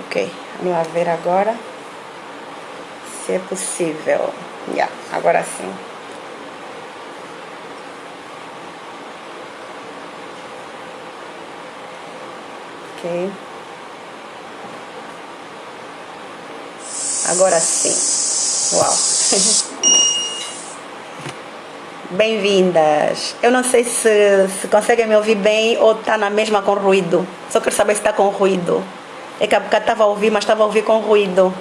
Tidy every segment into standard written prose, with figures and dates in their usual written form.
Ok, vamos ver agora se é possível. Agora sim. Ok. Agora sim. Uau. Bem-vindas. Eu não sei se conseguem me ouvir bem ou está na mesma com ruído. Só quero saber se está com ruído. É que a bocado estava a ouvir, mas estava a ouvir com ruído.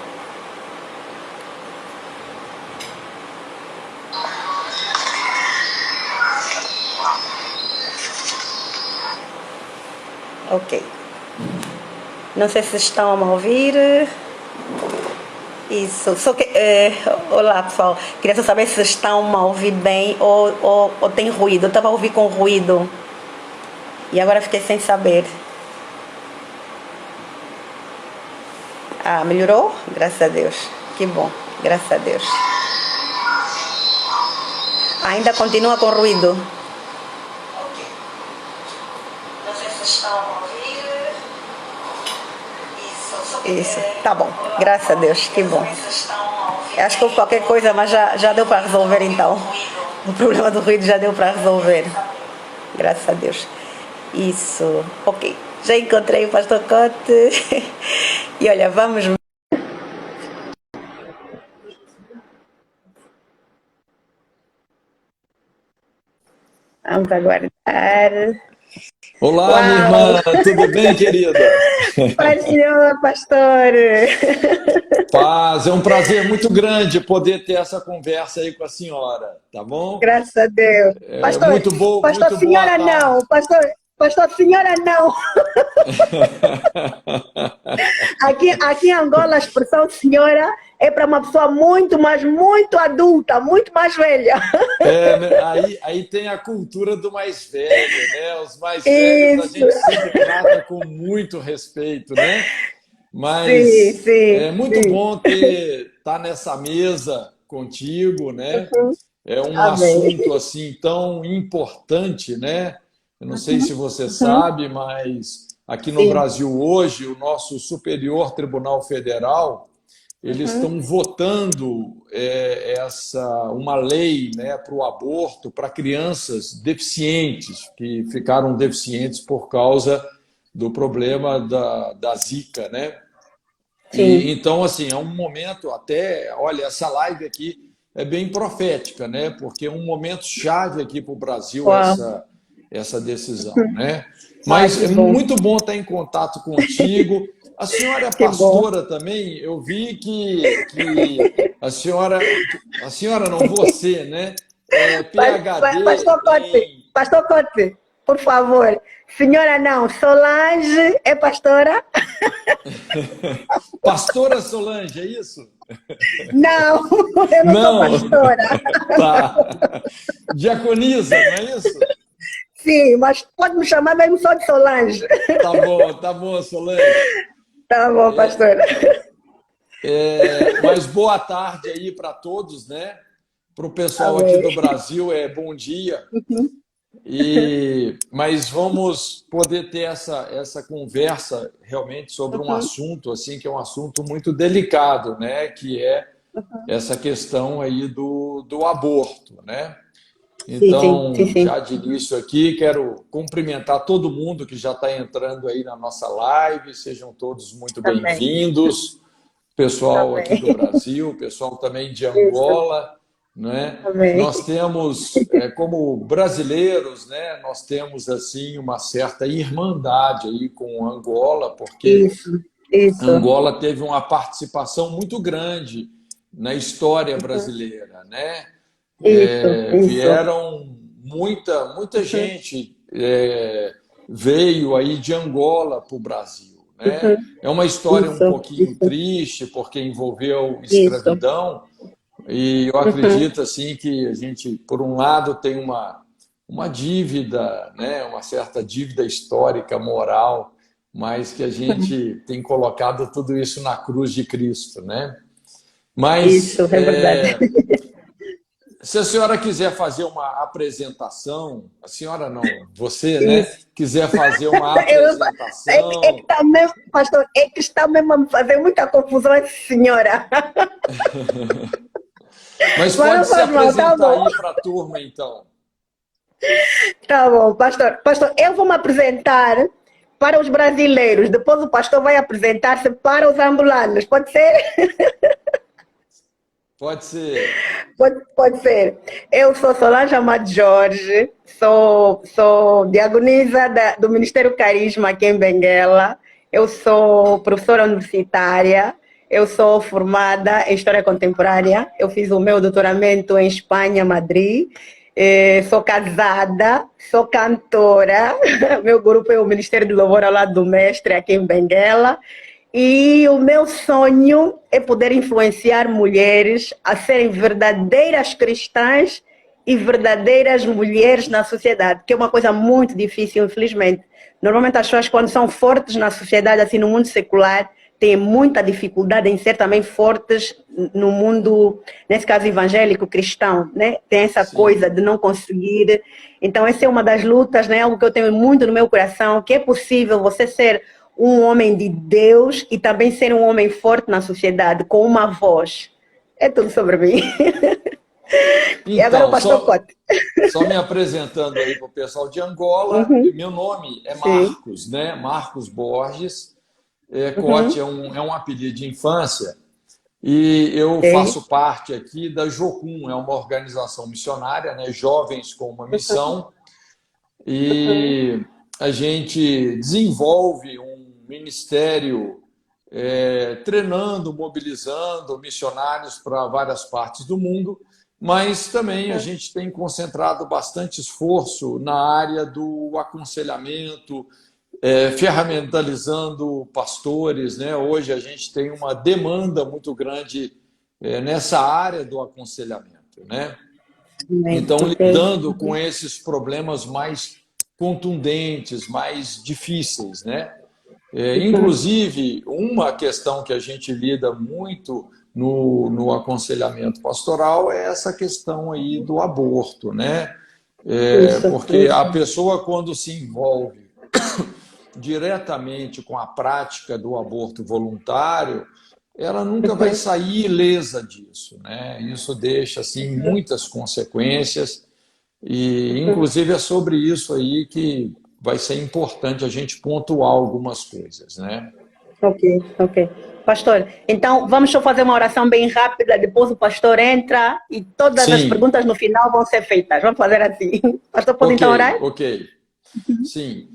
Ok. Não sei se estão a me ouvir. Isso. Olá, pessoal. Queria só saber se estão a ouvir bem ou tem ruído. Eu estava a ouvir com ruído. E agora fiquei sem saber. Ah, melhorou? Graças a Deus. Que bom. Graças a Deus. Ainda continua com ruído. Ok. Não sei se estão a ouvir. Isso. Tá bom. Graças a Deus. Que bom. Acho que houve qualquer coisa, mas já deu para resolver então. O problema do ruído já deu para resolver. Graças a Deus. Isso. Ok. Já encontrei o Pastor Cote. E olha, vamos aguardar. Olá, minha Uau! irmã, tudo bem, querida? Paz, Senhor, pastor. Paz, é um prazer muito grande poder ter essa conversa aí com a senhora, tá bom? Graças a Deus. É, Pastor, pastor, muito boa senhora não. tarde. Pastor, senhora não. Aqui em Angola, a expressão senhora é para uma pessoa muito, mas muito adulta, muito mais velha. É, né, aí tem a cultura do mais velho, né? Os mais velhos a Isso. gente sempre trata com muito respeito, né? Sim, Mas sim, é muito sim. bom estar nessa mesa contigo, né? É um Amém. assunto assim tão importante, né? Eu não sei se você sabe, mas aqui no Sim. Brasil hoje, o nosso Superior Tribunal Federal, eles estão votando uma lei, né, para o aborto para crianças deficientes, que ficaram deficientes por causa do problema da Zika, né? E Sim. então, assim, é um momento até, olha, essa live aqui é bem profética, né? Porque é um momento chave aqui para o Brasil Uau. essa decisão, né? Ai, Mas que é bom. muito bom estar em contato contigo. A senhora é Que bom. pastora também? Eu vi que a senhora não, você, né? É PhD em Pastor Cote, por favor. Senhora não, Solange é pastora? pastora Solange, é isso? Não, eu não sou Não, pastora. tá. Diaconisa, não é isso? Sim, mas pode me chamar mesmo só de Solange. Tá bom, Solange. Tá bom, pastora. Mas boa tarde aí para todos, né? Para o pessoal aqui Amém. do Brasil é bom dia. Mas vamos poder ter essa conversa realmente sobre um assunto assim que é um assunto muito delicado, né? Que é essa questão aí do aborto, né? Sim, sim, sim, Então, sim. já de início aqui, quero cumprimentar todo mundo que já está entrando aí na nossa live. Sejam todos muito Amém. bem-vindos. Pessoal aqui do Amém. Brasil, pessoal também de Isso. Angola, né? Amém. Nós temos, como brasileiros, né? Nós temos assim uma certa irmandade aí com Angola, porque Isso. Isso. Angola teve uma participação muito grande na história brasileira, né? Isso. Isso. Vieram muita gente veio aí de Angola para o Brasil, né? É uma história um Isso. pouquinho Isso. triste porque envolveu Isso. escravidão e eu acredito assim que a gente, por um lado, tem uma dívida, né? Uma certa dívida histórica, moral, mas que a gente tem colocado tudo isso na cruz de Cristo, né? Isso, Mas é verdade. Se a senhora quiser fazer uma apresentação, a senhora não, você, né? Isso. Quiser fazer uma Eu, é que apresentação, está mesmo, pastor, é que está mesmo a me fazer muita confusão essa senhora. mas Mas pode não se faz mal, tá apresentar bom. aí para a turma, então. Tá bom, pastor. Pastor, eu vou me apresentar para os brasileiros. Depois o pastor vai apresentar-se para os angolanos. Pode ser? Pode ser. Pode ser. Eu sou Solange Amado Jorge, sou diaconisa do Ministério Carisma aqui em Benguela. Eu sou professora universitária. Eu sou formada em História Contemporânea. Eu fiz o meu doutoramento em Espanha, Madrid. Sou casada, sou cantora. Meu grupo é o Ministério de Louvor ao lado do Mestre aqui em Benguela. E o meu sonho é poder influenciar mulheres a serem verdadeiras cristãs e verdadeiras mulheres na sociedade, que é uma coisa muito difícil, infelizmente. Normalmente as pessoas, quando são fortes na sociedade, assim no mundo secular, têm muita dificuldade em ser também fortes no mundo, nesse caso evangélico, cristão, né? Tem essa coisa Sim. de não conseguir. Então essa é uma das lutas, né? Algo que eu tenho muito no meu coração, que é possível você ser um homem de Deus e também ser um homem forte na sociedade, com uma voz. É tudo sobre mim. E agora o Então, pastor Cote. só me apresentando aí para o pessoal de Angola, Uhum, meu nome é sim. Marcos, né? Marcos Borges. Cote Uhum, é um apelido de infância. E eu ok. faço parte aqui da Jocum, é uma organização missionária, né? Jovens com uma missão, e a gente desenvolve um ministério treinando, mobilizando missionários para várias partes do mundo, mas também a gente tem concentrado bastante esforço na área do aconselhamento, ferramentalizando pastores, né? Hoje a gente tem uma demanda muito grande nessa área do aconselhamento, né? Então, Ok. lidando com esses problemas mais contundentes, mais difíceis, né? Inclusive, uma questão que a gente lida muito no aconselhamento pastoral é essa questão aí do aborto, né? Isso, Porque a isso. pessoa, quando se envolve diretamente com a prática do aborto voluntário, ela nunca vai sair ilesa disso, né? Isso deixa assim muitas consequências e inclusive é sobre isso aí que vai ser importante a gente pontuar algumas coisas, né? Ok, ok. Pastor, então vamos só fazer uma oração bem rápida, depois o pastor entra e todas as Sim, perguntas no final vão ser feitas. Vamos fazer assim. Pastor, pode então ok, orar? ok. Sim.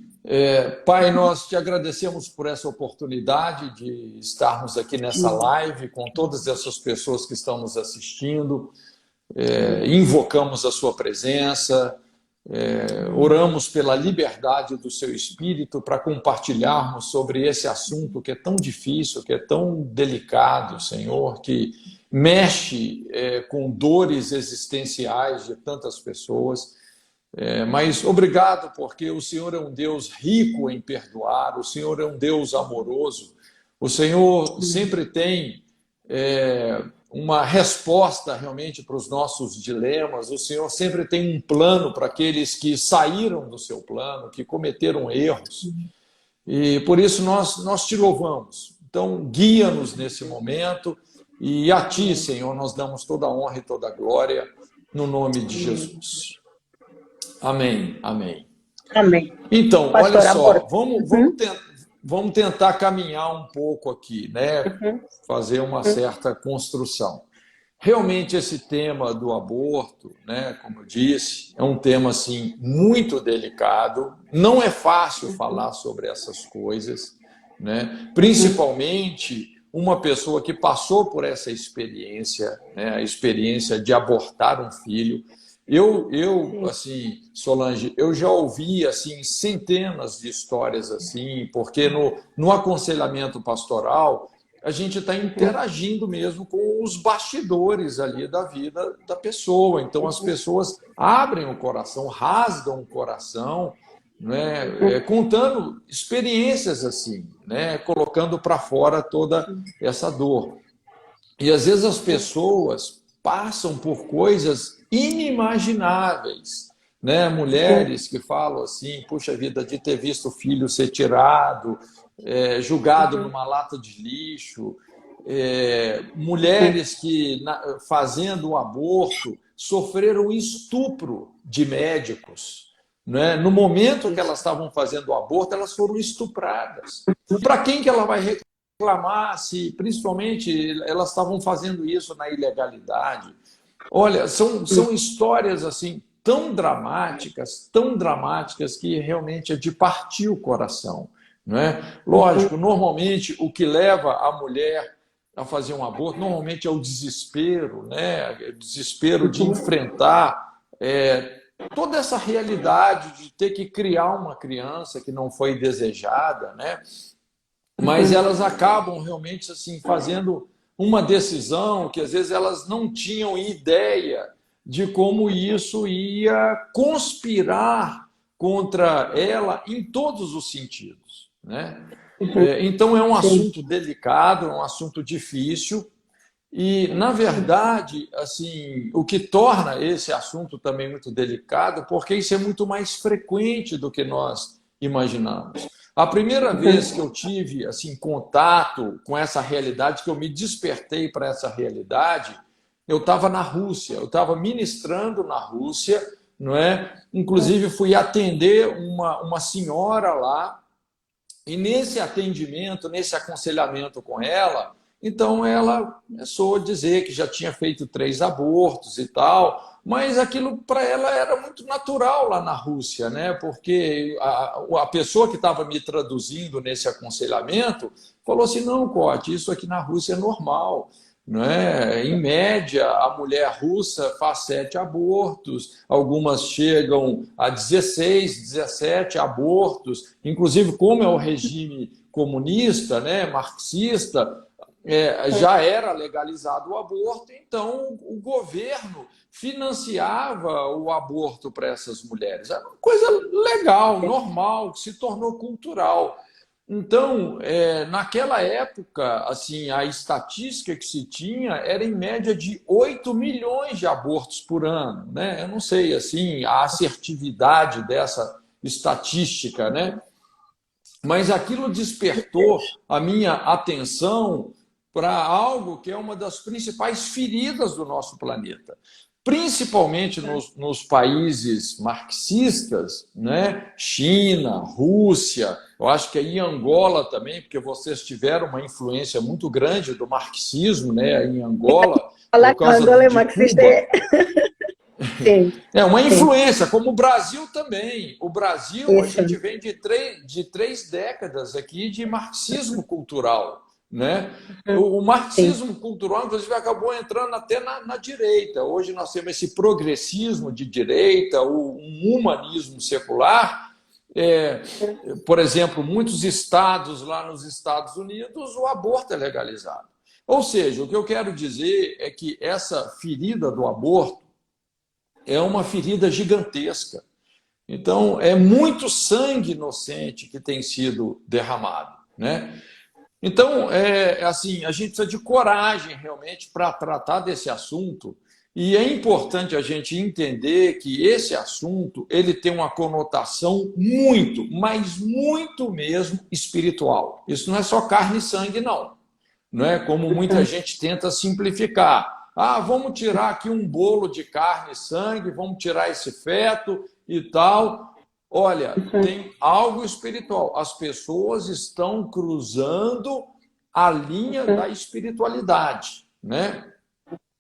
Pai, nós te agradecemos por essa oportunidade de estarmos aqui nessa live com todas essas pessoas que estão nos assistindo. Invocamos a sua presença, oramos pela liberdade do seu espírito para compartilharmos sobre esse assunto que é tão difícil, que é tão delicado, Senhor, que mexe com dores existenciais de tantas pessoas. Mas obrigado, porque o Senhor é um Deus rico em perdoar, o Senhor é um Deus amoroso, o Senhor sempre tem uma resposta realmente para os nossos dilemas, o Senhor sempre tem um plano para aqueles que saíram do seu plano, que cometeram erros, e por isso nós te louvamos. Então, guia-nos nesse momento, e a Ti, Senhor, nós damos toda a honra e toda a glória, no nome de Jesus. Amém, amém. Amém. Então, olha Pastor, só, amor. vamos tentar caminhar um pouco aqui, né? Fazer uma certa construção. Realmente esse tema do aborto, né, como eu disse, é um tema assim muito delicado. Não é fácil falar sobre essas coisas, né? Principalmente uma pessoa que passou por essa experiência, né, a experiência de abortar um filho. Assim, Solange, eu já ouvi assim centenas de histórias assim, porque no aconselhamento pastoral a gente está interagindo mesmo com os bastidores ali da vida da pessoa. Então as pessoas abrem o coração, rasgam o coração, né, contando experiências assim, né, colocando para fora toda essa dor. E às vezes as pessoas passam por coisas inimagináveis, né? Mulheres que falam assim, puxa vida, de ter visto o filho ser tirado, jogado numa lata de lixo, mulheres que, fazendo o aborto, sofreram estupro de médicos, né? No momento que elas estavam fazendo o aborto, elas foram estupradas. Para quem que ela vai reclamar se, principalmente, elas estavam fazendo isso na ilegalidade? Olha, são histórias assim tão dramáticas que realmente é de partir o coração, não é? Lógico, normalmente o que leva a mulher a fazer um aborto normalmente é o desespero, né? O desespero de enfrentar toda essa realidade de ter que criar uma criança que não foi desejada, né? Mas elas acabam realmente assim fazendo uma decisão que às vezes elas não tinham ideia de como isso ia conspirar contra ela em todos os sentidos, né? Então é um assunto delicado, é um assunto difícil e, na verdade, assim, o que torna esse assunto também muito delicado, porque isso é muito mais frequente do que nós imaginamos. A primeira vez que eu tive assim contato com essa realidade, que eu me despertei para essa realidade, eu estava na Rússia, eu estava ministrando na Rússia, não é? Inclusive fui atender uma senhora lá, e nesse atendimento, nesse aconselhamento com ela, então ela começou a dizer que já tinha feito 3 abortos e tal, mas aquilo para ela era muito natural lá na Rússia, né? Porque a pessoa que estava me traduzindo nesse aconselhamento falou assim, não, Cote, isso aqui na Rússia é normal. Não é? Em média, a mulher russa faz 7 abortos, algumas chegam a 16, 17 abortos, inclusive como é o regime comunista, né, marxista, já era legalizado o aborto, então o governo financiava o aborto para essas mulheres. Era uma coisa legal, normal, que se tornou cultural. Então, naquela época, assim, a estatística que se tinha era em média de 8 milhões de abortos por ano, né? Eu não sei assim a assertividade dessa estatística, né? Mas aquilo despertou a minha atenção para algo que é uma das principais feridas do nosso planeta, principalmente nos países marxistas, né? China, Rússia, eu acho que em Angola também, porque vocês tiveram uma influência muito grande do marxismo, né? Em Angola, Falar por que o causa Angola é de marxista Cuba. Sim, É uma sim. influência, como o Brasil também. O Brasil, a Isso. gente vem de 3 décadas aqui de marxismo cultural, né? O Sim. marxismo cultural, inclusive, acabou entrando até na direita. Hoje nós temos esse progressismo de direita, um humanismo secular. Por exemplo, muitos estados lá nos Estados Unidos, o aborto é legalizado. Ou seja, o que eu quero dizer é que essa ferida do aborto é uma ferida gigantesca. Então, é muito sangue inocente que tem sido derramado, né? Então, assim, a gente precisa de coragem realmente para tratar desse assunto e é importante a gente entender que esse assunto ele tem uma conotação muito, mas muito mesmo espiritual. Isso não é só carne e sangue, não. Não é como muita gente tenta simplificar. Ah, vamos tirar aqui um bolo de carne e sangue, vamos tirar esse feto e tal. Olha, tem algo espiritual. As pessoas estão cruzando a linha da espiritualidade, né?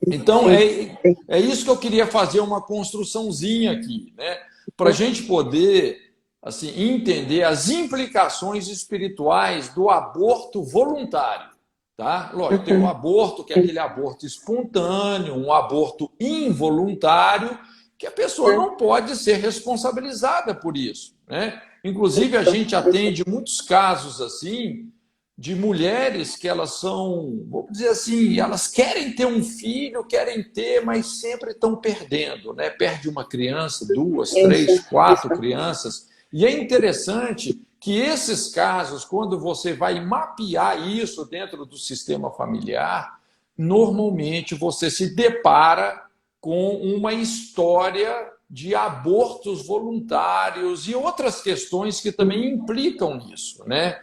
Então, é isso que eu queria fazer uma construçãozinha aqui, né? Para a gente poder assim, entender as implicações espirituais do aborto voluntário. Tá? Lógico, tem o aborto, que é aquele aborto espontâneo, um aborto involuntário, que a pessoa não pode ser responsabilizada por isso, né? Inclusive, a gente atende muitos casos assim de mulheres que elas são, vamos dizer assim, elas querem ter um filho, querem ter, mas sempre estão perdendo, né? Perde uma criança, 2, 3, 4 crianças. E é interessante que esses casos, quando você vai mapear isso dentro do sistema familiar, normalmente você se depara com uma história de abortos voluntários e outras questões que também implicam nisso, né?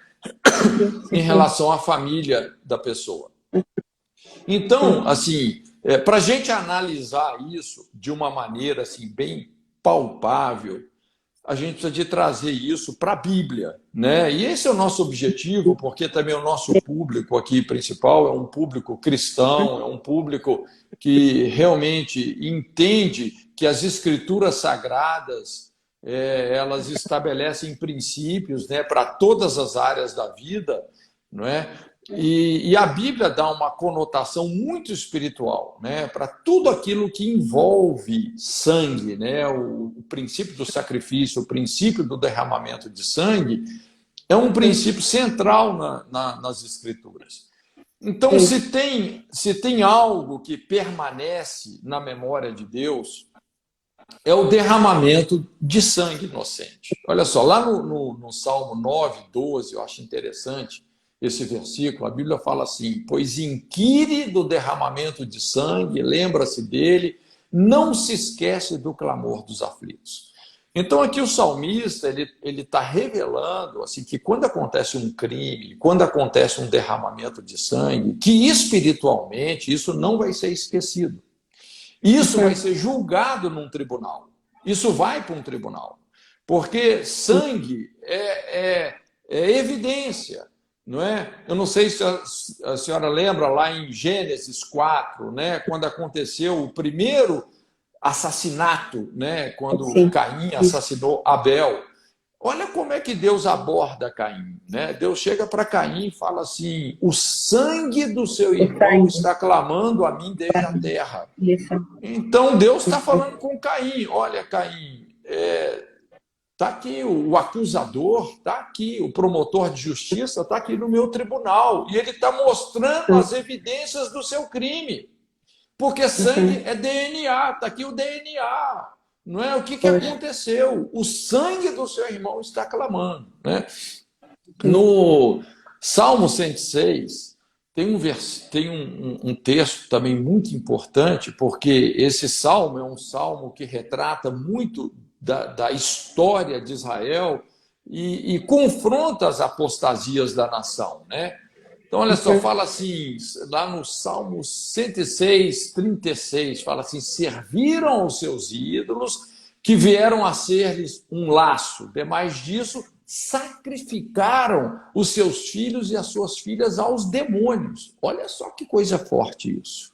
Em relação à família da pessoa. Então, assim, para a gente analisar isso de uma maneira assim, bem palpável, a gente precisa de trazer isso para a Bíblia, né? E esse é o nosso objetivo, porque também o nosso público aqui principal é um público cristão, é um público que realmente entende que as escrituras sagradas elas estabelecem princípios, né, para todas as áreas da vida, não é? E a Bíblia dá uma conotação muito espiritual, né, para tudo aquilo que envolve sangue, né, o princípio do sacrifício, o princípio do derramamento de sangue, é um princípio central nas Escrituras. Então, se tem algo que permanece na memória de Deus, é o derramamento de sangue inocente. Olha só, lá no Salmo 9, 12, eu acho interessante esse versículo, a Bíblia fala assim: pois inquire do derramamento de sangue, lembra-se dele, não se esquece do clamor dos aflitos. Então aqui o salmista ele está revelando assim, que quando acontece um crime, quando acontece um derramamento de sangue, que espiritualmente isso não vai ser esquecido. Isso vai ser julgado num tribunal. Isso vai para um tribunal. Porque sangue é evidência. Não é? Eu não sei se a senhora lembra lá em Gênesis 4, né, quando aconteceu o primeiro assassinato, né, quando Caim assassinou Abel. Olha como é que Deus aborda Caim, né? Deus chega para Caim e fala assim: o sangue do seu irmão está clamando a mim desde a terra. Então Deus está falando com Caim: olha, Caim, está aqui o acusador, está aqui o promotor de justiça, está aqui no meu tribunal, e ele está mostrando as evidências do seu crime. Porque sangue é DNA, está aqui o DNA. Não é? O que aconteceu? O sangue do seu irmão está clamando. Né? No Salmo 106, tem um texto também muito importante, porque esse salmo é um salmo que retrata muito da história de Israel e confronta as apostasias da nação. Né? Então, olha só, fala assim, lá no Salmo 106, 36, fala assim: serviram aos seus ídolos, que vieram a ser-lhes um laço. Demais disso, sacrificaram os seus filhos e as suas filhas aos demônios. Olha só que coisa forte isso.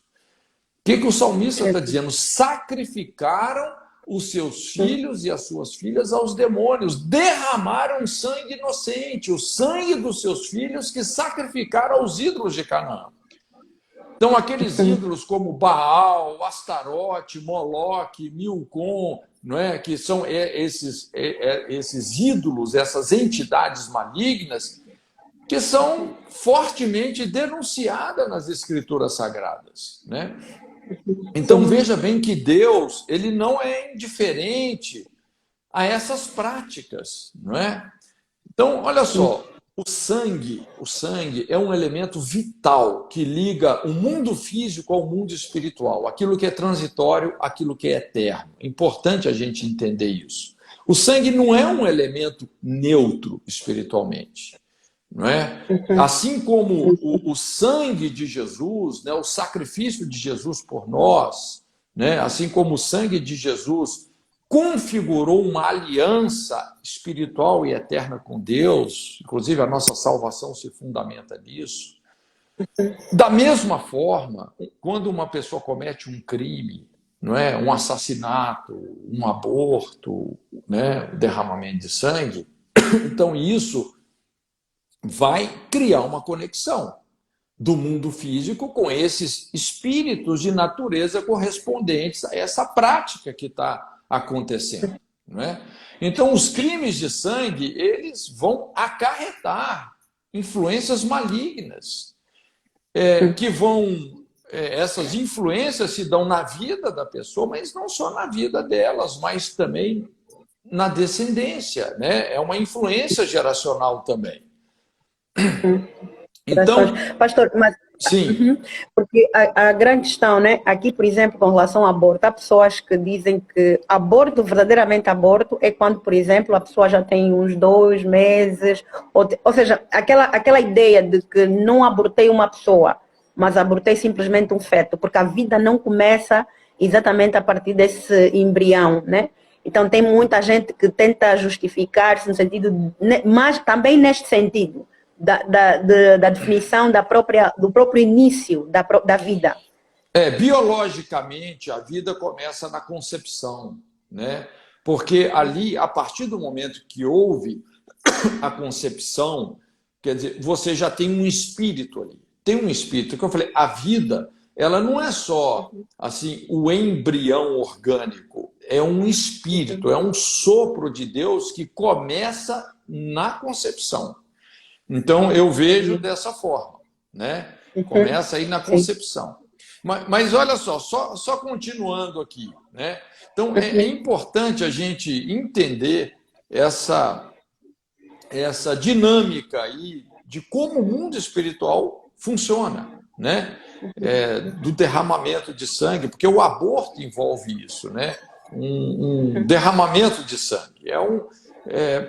O que o salmista está dizendo? Sacrificaram os seus filhos e as suas filhas aos demônios, derramaram sangue inocente, o sangue dos seus filhos que sacrificaram aos ídolos de Canaã. Então, aqueles ídolos como Baal, Astarote, Moloque, Milcom, não é? Que são esses ídolos, essas entidades malignas, que são fortemente denunciadas nas Escrituras Sagradas. Né? Então, veja bem que Deus ele não é indiferente a essas práticas. Não é? Então, olha só, o sangue é um elemento vital que liga o mundo físico ao mundo espiritual, aquilo que é transitório, aquilo que é eterno. É importante a gente entender isso. O sangue não é um elemento neutro espiritualmente. Não é? Assim como o sangue de Jesus, né, o sacrifício de Jesus por nós, né, assim como o sangue de Jesus configurou uma aliança espiritual e eterna com Deus, inclusive a nossa salvação se fundamenta nisso. Da mesma forma, quando uma pessoa comete um crime, não é, um assassinato, um aborto, né, derramamento de sangue, então isso vai criar uma conexão do mundo físico com esses espíritos de natureza correspondentes a essa prática que está acontecendo. Não é? Então, os crimes de sangue, eles vão acarretar influências malignas, que vão... essas influências se dão na vida da pessoa, mas não só na vida delas, mas também na descendência. Né? É uma influência geracional também. Então, pastor, mas Sim. Porque a grande questão, né? Aqui, por exemplo, com relação ao aborto, há pessoas que dizem que aborto, verdadeiramente aborto, é quando, por exemplo, a pessoa já tem uns 2 meses, ou seja, aquela ideia de que não abortei uma pessoa, mas abortei simplesmente um feto, porque a vida não começa exatamente a partir desse embrião, né? Então, tem muita gente que tenta justificar-se no sentido, mas também neste sentido da definição do próprio início da vida. Biologicamente, a vida começa na concepção, né? Porque ali, a partir do momento que houve a concepção, quer dizer, você já tem um espírito ali. Tem um espírito, que eu falei, a vida, ela não é só assim o embrião orgânico, é um espírito, é um sopro de Deus que começa na concepção. Então eu vejo dessa forma, né? Começa aí na concepção. Mas olha só continuando aqui, né? Então é importante a gente entender essa dinâmica aí de como o mundo espiritual funciona, né? Do derramamento de sangue, porque o aborto envolve isso, né? Um derramamento de sangue.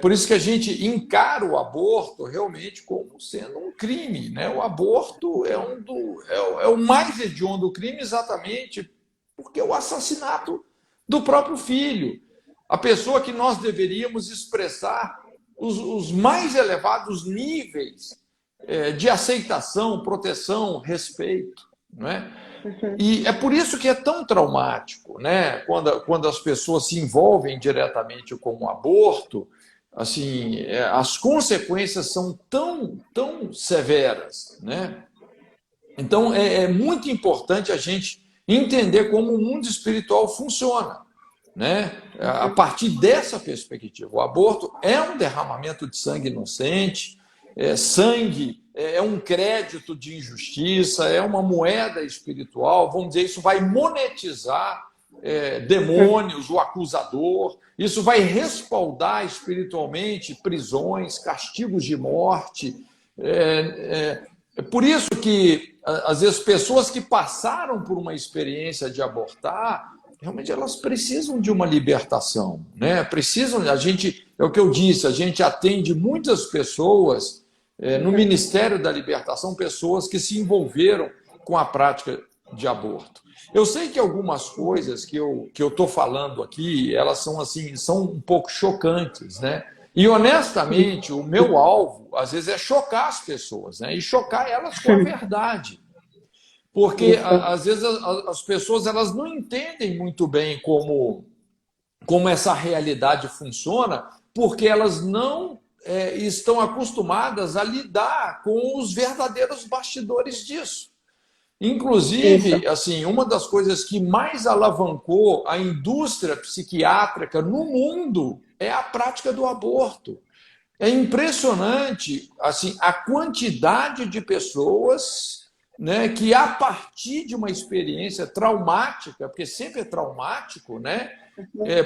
Por isso que a gente encara o aborto realmente como sendo um crime, né? O aborto é o mais hediondo crime exatamente porque é o assassinato do próprio filho. A pessoa que nós deveríamos expressar os mais elevados níveis de aceitação, proteção, respeito, não é? E é por isso que é tão traumático, né? Quando as pessoas se envolvem diretamente com o aborto, assim, as consequências são tão severas, né? Então é muito importante a gente entender como o mundo espiritual funciona, né? A partir dessa perspectiva. O aborto é um derramamento de sangue inocente, sangue é um crédito de injustiça, é uma moeda espiritual, vamos dizer, isso vai monetizar demônios, o acusador, isso vai respaldar espiritualmente prisões, castigos de morte. É por isso que, às vezes, pessoas que passaram por uma experiência de abortar, realmente elas precisam de uma libertação, né? Precisam, é o que eu disse, a gente atende muitas pessoas no Ministério da Libertação, pessoas que se envolveram com a prática de aborto. Eu sei que algumas coisas que eu estou falando aqui, elas são um pouco chocantes, né? E, honestamente, o meu alvo, às vezes, é chocar as pessoas, né? E chocar elas com a verdade. Porque, às vezes, as pessoas elas não entendem muito bem como essa realidade funciona, porque elas não estão acostumadas a lidar com os verdadeiros bastidores disso. Inclusive, assim, uma das coisas que mais alavancou a indústria psiquiátrica no mundo é a prática do aborto. É impressionante, assim, a quantidade de pessoas, né, que a partir de uma experiência traumática, porque sempre é traumático, né?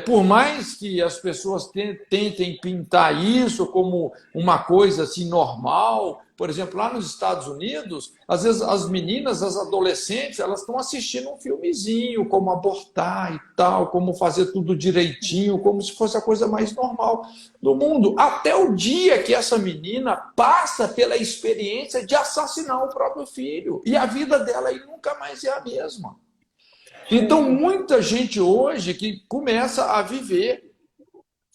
Por mais que as pessoas tentem pintar isso como uma coisa assim normal, por exemplo, lá nos Estados Unidos, às vezes as meninas, as adolescentes, elas estão assistindo um filmezinho, como abortar e tal, como fazer tudo direitinho, como se fosse a coisa mais normal do mundo. Até o dia que essa menina passa pela experiência de assassinar o próprio filho. E a vida dela aí nunca mais é a mesma. Então, muita gente hoje que começa a viver,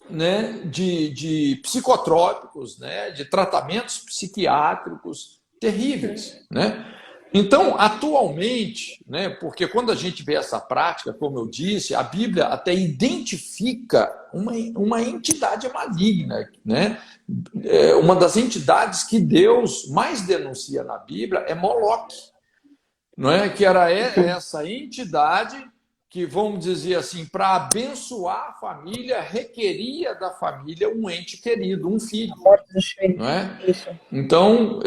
né, de psicotrópicos, né, de tratamentos psiquiátricos terríveis, né? Então, atualmente, né, porque quando a gente vê essa prática, como eu disse, a Bíblia até identifica uma entidade maligna, né? Uma das entidades que Deus mais denuncia na Bíblia é Moloque. Não é? Que era essa entidade que, vamos dizer assim, para abençoar a família, requeria da família um ente querido, um filho. Não é? Então,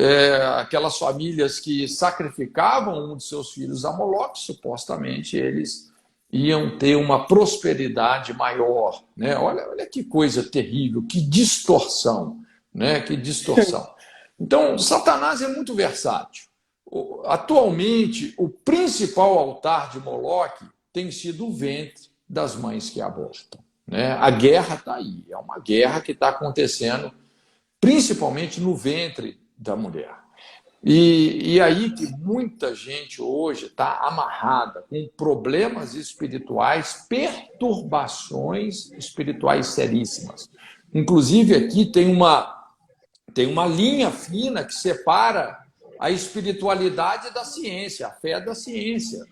aquelas famílias que sacrificavam um de seus filhos a Moloque, supostamente eles iam ter uma prosperidade maior. Né? Olha que coisa terrível, que distorção. Né? Que distorção. Então, Satanás é muito versátil. atualmente, o principal altar de Moloque tem sido o ventre das mães que abortam, né? A guerra está aí, é uma guerra que está acontecendo principalmente no ventre da mulher. E aí que muita gente hoje está amarrada com problemas espirituais, perturbações espirituais seríssimas. Inclusive, aqui tem uma linha fina que separa a espiritualidade da ciência, a fé da ciência,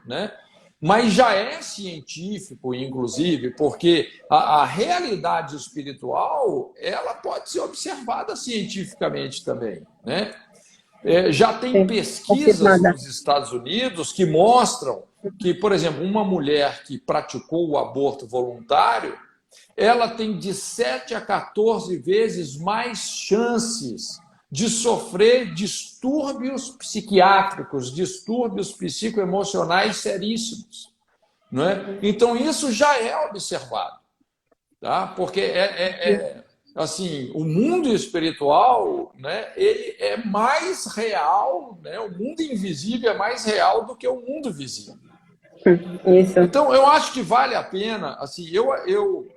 né? Mas já é científico, inclusive, porque a realidade espiritual ela pode ser observada cientificamente também, né? Já tem pesquisas nos Estados Unidos que mostram que, por exemplo, uma mulher que praticou o aborto voluntário, ela tem de 7 a 14 vezes mais chances de sofrer distúrbios psiquiátricos, distúrbios psicoemocionais seríssimos, não é? Então, isso já é observado, tá? Porque assim, o mundo espiritual, né, ele é mais real, né? O mundo invisível é mais real do que o mundo visível. Isso. Então, eu acho que vale a pena, assim, eu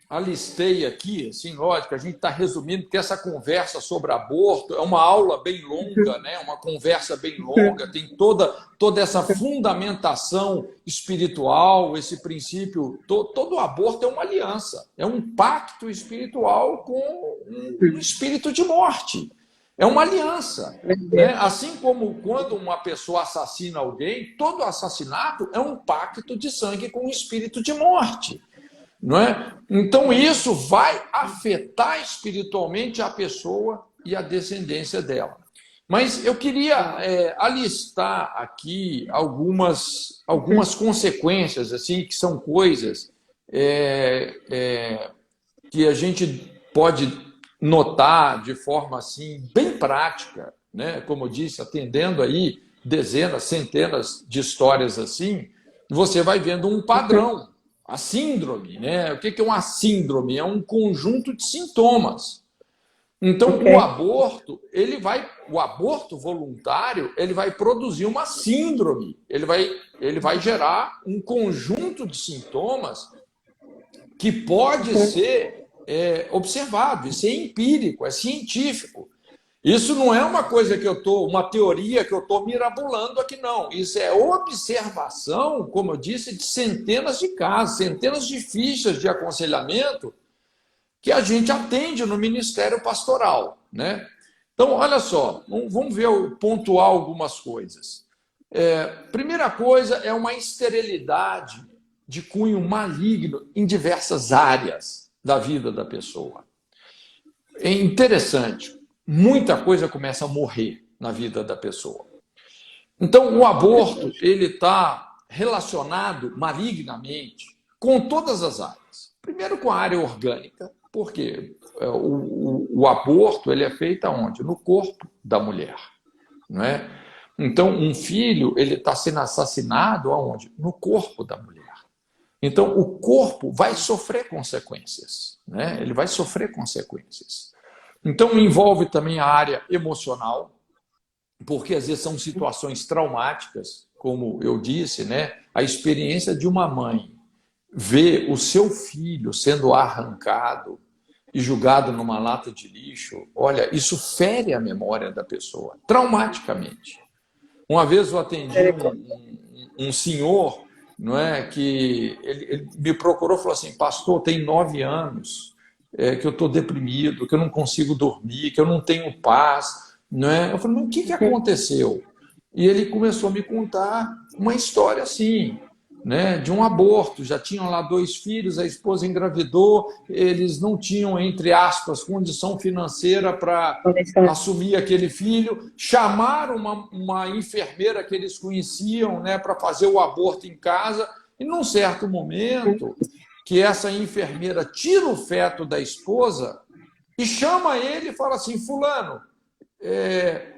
alistei aqui, assim, lógico, a gente está resumindo, porque essa conversa sobre aborto é uma aula bem longa, né? Uma conversa bem longa, tem toda essa fundamentação espiritual, esse princípio. Todo aborto é uma aliança, é um pacto espiritual com um espírito de morte. É uma aliança, né? Assim como quando uma pessoa assassina alguém, todo assassinato é um pacto de sangue com o espírito de morte. Não é? Então, isso vai afetar espiritualmente a pessoa e a descendência dela. Mas eu queria alistar aqui algumas consequências, assim, que são coisas que a gente pode notar de forma assim, bem prática, né? Como eu disse, atendendo aí dezenas, centenas de histórias assim, você vai vendo um padrão. A síndrome, né? O que é uma síndrome? É um conjunto de sintomas. Então, o aborto voluntário, ele vai produzir uma síndrome. Ele vai gerar um conjunto de sintomas que pode ser observado. Isso é empírico, é científico. Isso não é uma coisa uma teoria que eu estou mirabolando aqui, não. Isso é observação, como eu disse, de centenas de casos, centenas de fichas de aconselhamento que a gente atende no Ministério Pastoral, né? Então, olha só, vamos pontuar algumas coisas. Primeira coisa é uma esterilidade de cunho maligno em diversas áreas da vida da pessoa. É interessante. Muita coisa começa a morrer na vida da pessoa. Então, o aborto ele está relacionado malignamente com todas as áreas. Primeiro, com a área orgânica, porque o aborto ele é feito aonde? No corpo da mulher, não é? Então, um filho ele está sendo assassinado aonde? No corpo da mulher. Então, o corpo vai sofrer consequências, né? Ele vai sofrer consequências. Então, envolve também a área emocional, porque às vezes são situações traumáticas, como eu disse, né? A experiência de uma mãe ver o seu filho sendo arrancado e jogado numa lata de lixo, olha, isso fere a memória da pessoa, traumaticamente. Uma vez eu atendi um senhor, não é, que ele me procurou e falou assim, pastor, tem 9 anos, que eu estou deprimido, que eu não consigo dormir, que eu não tenho paz, não é? Eu falei, mas o que aconteceu? E ele começou a me contar uma história assim, né, de um aborto. Já tinham lá 2 filhos, a esposa engravidou, eles não tinham, entre aspas, condição financeira para assumir aquele filho, chamaram uma enfermeira que eles conheciam, né, para fazer o aborto em casa, e num certo momento que essa enfermeira tira o feto da esposa e chama ele e fala assim, fulano,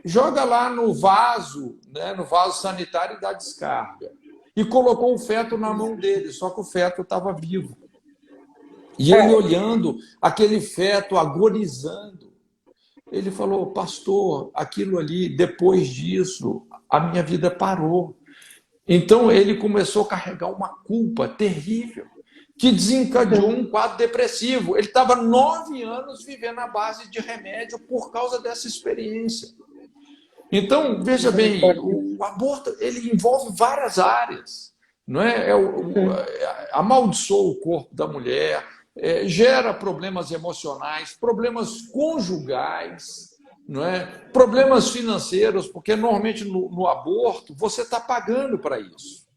joga lá no vaso, né, no vaso sanitário e dá descarga. E colocou o feto na mão dele, só que o feto estava vivo. E ele olhando aquele feto, agonizando. Ele falou, pastor, aquilo ali, depois disso, a minha vida parou. Então ele começou a carregar uma culpa terrível, que desencadeou um quadro depressivo. Ele estava 9 anos vivendo à base de remédio por causa dessa experiência. Então, veja bem, o aborto ele envolve várias áreas, não é? Amaldiçoa o corpo da mulher, gera problemas emocionais, problemas conjugais, não é? Problemas financeiros, porque normalmente no aborto você está pagando para isso.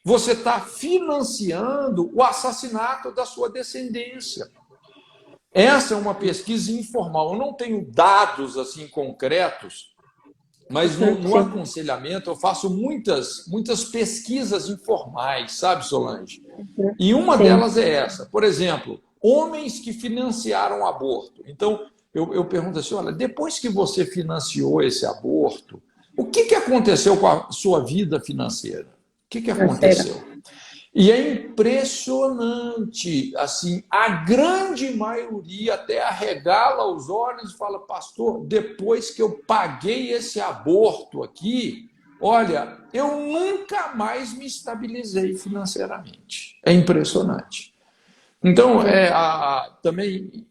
Você está financiando o assassinato da sua descendência. Essa é uma pesquisa informal. Eu não tenho dados assim concretos, mas no aconselhamento eu faço muitas pesquisas informais, sabe, Solange? E uma delas é essa. Por exemplo, homens que financiaram aborto. Então, eu pergunto assim, olha, depois que você financiou esse aborto, o que aconteceu com a sua vida financeira? O que aconteceu? E é impressionante, assim, a grande maioria até arregala os olhos e fala, pastor, depois que eu paguei esse aborto aqui, olha, eu nunca mais me estabilizei financeiramente. É impressionante. Então, também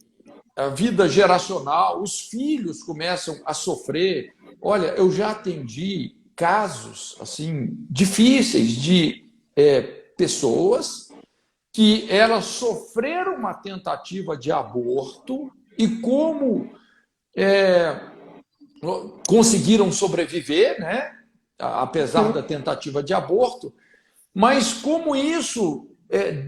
a vida geracional, os filhos começam a sofrer. Olha, eu já atendi casos assim difíceis de pessoas que elas sofreram uma tentativa de aborto e como conseguiram sobreviver, né? Apesar da tentativa de aborto, mas como isso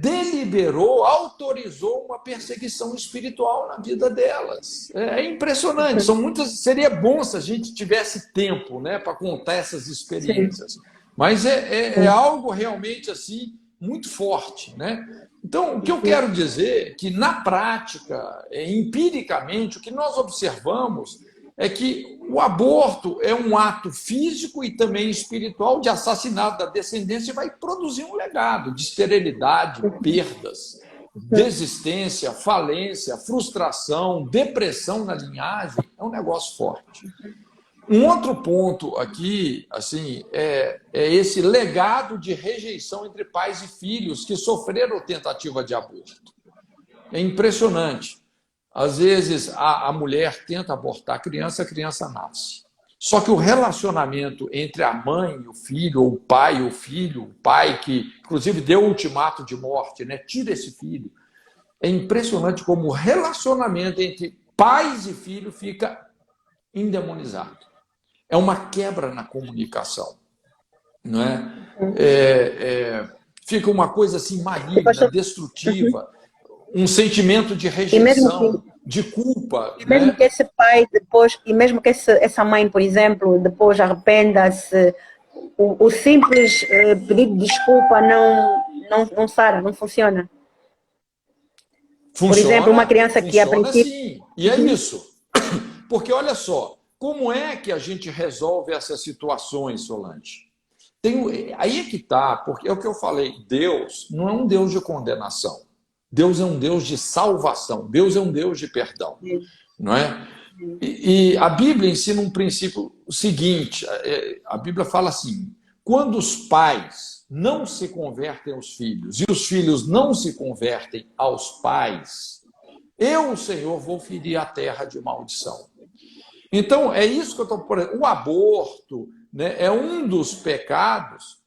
deliberou, autorizou uma perseguição espiritual na vida delas. É impressionante. São muitas. Seria bom se a gente tivesse tempo, né, para contar essas experiências. Mas é algo realmente assim muito forte, né? Então, o que eu quero dizer é que, na prática, empiricamente, o que nós observamos é que o aborto é um ato físico e também espiritual de assassinato da descendência e vai produzir um legado de esterilidade, perdas, desistência, falência, frustração, depressão na linhagem. É um negócio forte. Um outro ponto aqui, assim, é esse legado de rejeição entre pais e filhos que sofreram tentativa de aborto. É impressionante. Às vezes, a mulher tenta abortar a criança nasce. Só que o relacionamento entre a mãe e o filho, ou o pai e o filho, o pai que, inclusive, deu o ultimato de morte, né? Tira esse filho. É impressionante como o relacionamento entre pais e filho fica endemonizado. É uma quebra na comunicação, não é? Fica uma coisa assim maligna, destrutiva, um sentimento de rejeição, de culpa. E mesmo que esse pai depois, e mesmo que essa mãe, por exemplo, depois arrependa-se, o simples pedido de desculpa não sara, não funciona. Funciona, por exemplo, uma criança que a princípio... Sim. E é isso. Porque olha só, como é que a gente resolve essas situações, Solange? Aí é que está, porque é o que eu falei, Deus não é um Deus de condenação. Deus é um Deus de salvação. Deus é um Deus de perdão. Não é? E a Bíblia ensina um princípio seguinte. A Bíblia fala assim, quando os pais não se convertem aos filhos e os filhos não se convertem aos pais, eu, o Senhor, vou ferir a terra de maldição. Então, é isso que eu estou por exemplo. O aborto, né, é um dos pecados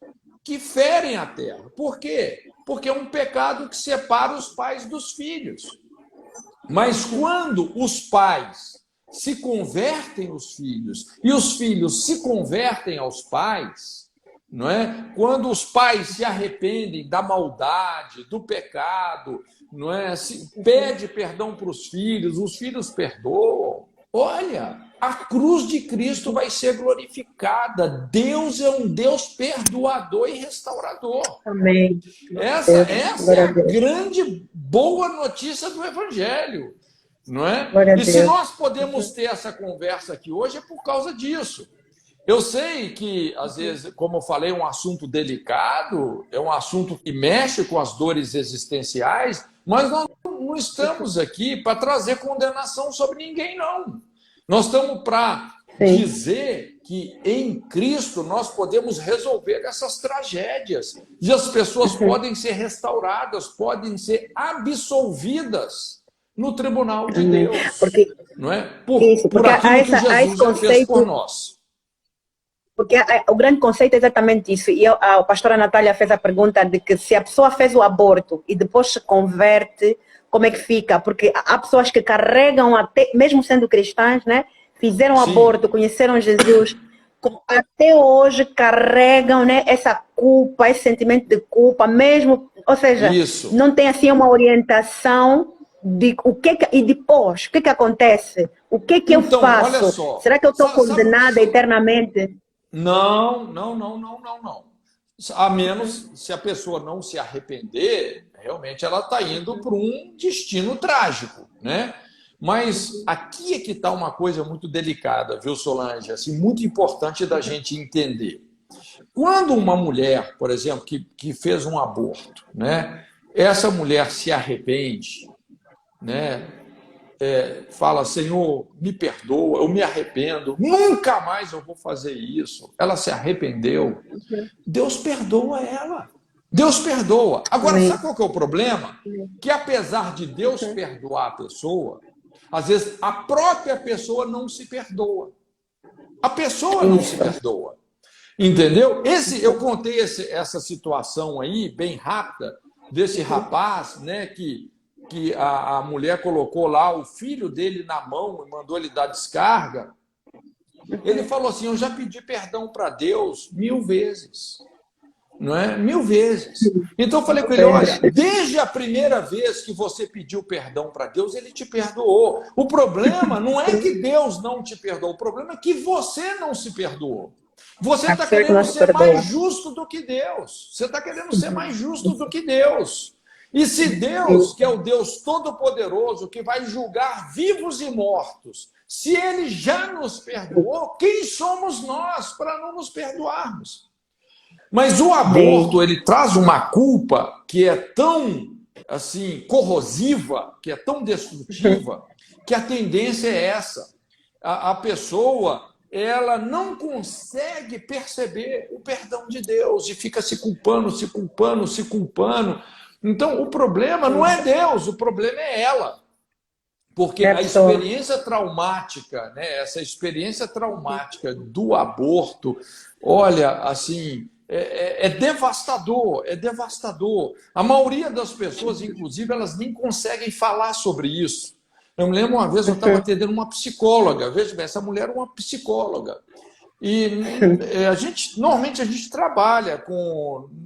que ferem a terra. Por quê? Porque é um pecado que separa os pais dos filhos. Mas quando os pais se convertem aos filhos e os filhos se convertem aos pais, não é? Quando os pais se arrependem da maldade, do pecado, não é? Pede perdão para os filhos perdoam. Olha, a cruz de Cristo vai ser glorificada. Deus é um Deus perdoador e restaurador. Amém. Essa é a grande boa notícia do Evangelho, não é? E se nós podemos ter essa conversa aqui hoje é por causa disso. Eu sei que, às vezes, como eu falei, é um assunto delicado, é um assunto que mexe com as dores existenciais, mas nós não estamos aqui para trazer condenação sobre ninguém, não. Nós estamos para Sim. dizer que em Cristo nós podemos resolver essas tragédias. E as pessoas podem ser restauradas, podem ser absolvidas no tribunal de Amém. Deus. Porque, Não é? isso, Por porque aquilo que há esse Jesus já fez por conceito. nós. Porque o grande conceito é exatamente isso. E a pastora Natália fez a pergunta de que se a pessoa fez o aborto e depois se converte, como é que fica? Porque há pessoas que carregam, até, mesmo sendo cristãs, né? Fizeram Sim. aborto, conheceram Jesus, até hoje carregam, né, essa culpa, esse sentimento de culpa, mesmo, ou seja, Isso. não tem assim uma orientação de o que e depois, o que acontece? O que eu Então, olha faço? só. Será que eu estou Sabe, condenada eternamente? não, não, não, não, não, não. A menos se a pessoa não se arrepender, realmente ela está indo para um destino trágico, né? Mas aqui é que está uma coisa muito delicada, viu, Solange? Assim, muito importante da gente entender. Quando uma mulher, por exemplo, que fez um aborto, né? Essa mulher se arrepende, né? Fala, Senhor, me perdoa, eu me arrependo, nunca mais eu vou fazer isso. Ela se arrependeu. Deus perdoa ela. Deus perdoa. Agora, Amém. sabe qual que é o problema? Que apesar de Deus perdoar a pessoa, às vezes a própria pessoa não se perdoa. A pessoa não se perdoa. Entendeu? Eu contei essa situação aí, bem rápida, desse rapaz, né, que a mulher colocou lá o filho dele na mão e mandou ele dar descarga. Ele falou assim, eu já pedi perdão para Deus 1000 vezes. Não é? 1000 vezes. Então eu falei com ele, olha, desde a primeira vez que você pediu perdão para Deus, ele te perdoou. O problema não é que Deus não te perdoou, o problema é que você não se perdoou. Você está querendo ser mais justo do que Deus. Você está querendo ser mais justo do que Deus. E se Deus, que é o Deus Todo-Poderoso, que vai julgar vivos e mortos, se Ele já nos perdoou, quem somos nós para não nos perdoarmos? Mas o aborto, ele traz uma culpa que é tão assim corrosiva, que é tão destrutiva, que a tendência é essa. A pessoa, ela não consegue perceber o perdão de Deus e fica se culpando, se culpando, se culpando. Então, o problema não é Deus, o problema é ela. Porque a experiência traumática, né, essa experiência traumática do aborto, olha, assim, é devastador, é devastador. A maioria das pessoas, inclusive, elas nem conseguem falar sobre isso. Eu me lembro uma vez, eu estava atendendo uma psicóloga, veja bem, essa mulher era uma psicóloga. E normalmente a gente trabalha